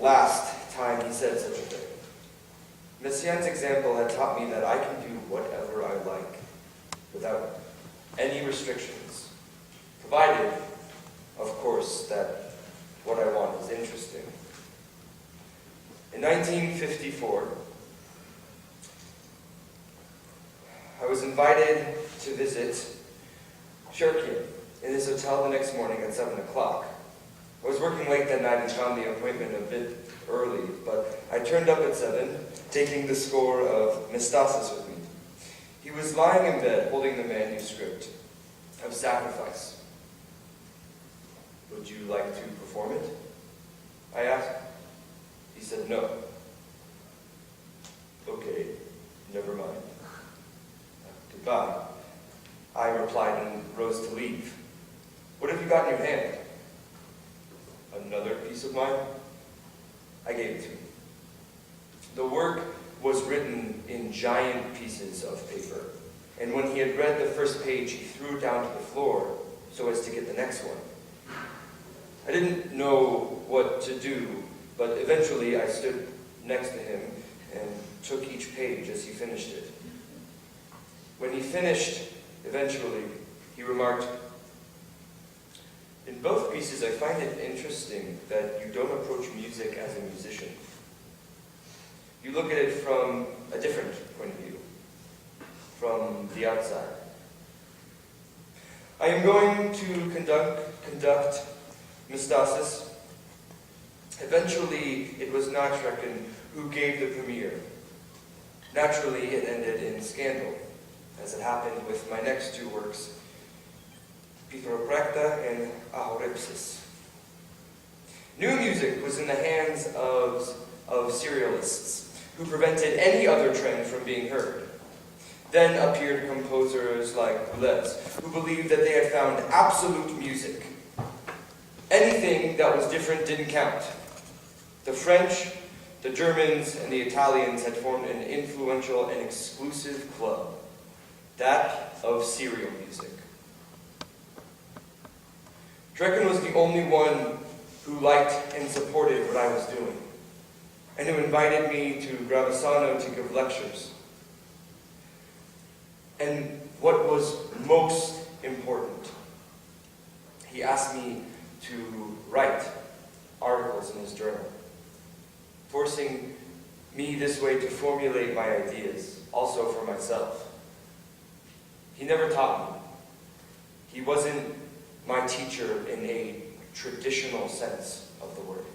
last time he said such a thing. Messiaen's example had taught me that I can do whatever I like without any restrictions, provided, of course, that what I want is interesting. In 1954, I was invited to visit Shirkin in his hotel the next morning at 7 o'clock. I was working late that night and found the appointment a bit early, but I turned up at 7, taking the score of Mestasis with me. He was lying in bed holding the manuscript of Sacrifice. "Would you like to perform it?" I asked. He said no. "Okay, never mind. Goodbye," I replied and rose to leave. "What have you got in your hand?" "Another piece of mine?" I gave it to him. The work was written in giant pieces of paper, and when he had read the first page, he threw it down to the floor so as to get the next one. I didn't know what to do, but eventually I stood next to him and took each page as he finished it. When he finished, eventually, he remarked, "In both pieces, I find it interesting that you don't approach music as a musician. You look at it from a different point of view, from the outside." I am going to conduct Mestasis. Eventually, it was Nachrekin who gave the premiere. Naturally, it ended in scandal, as it happened with my next two works, Pithroprekta and Ahoripsis. New music was in the hands of serialists, who prevented any other trend from being heard. Then appeared composers like Boulez, who believed that they had found absolute music. Anything that was different didn't count. The French, the Germans, and the Italians had formed an influential and exclusive club, that of serial music. Trekken was the only one who liked and supported what I was doing, and who invited me to Gravesano to give lectures. And what was most important, he asked me to write articles in his journal, forcing me this way to formulate my ideas, also for myself. He never taught me. He wasn't my teacher in a traditional sense of the word.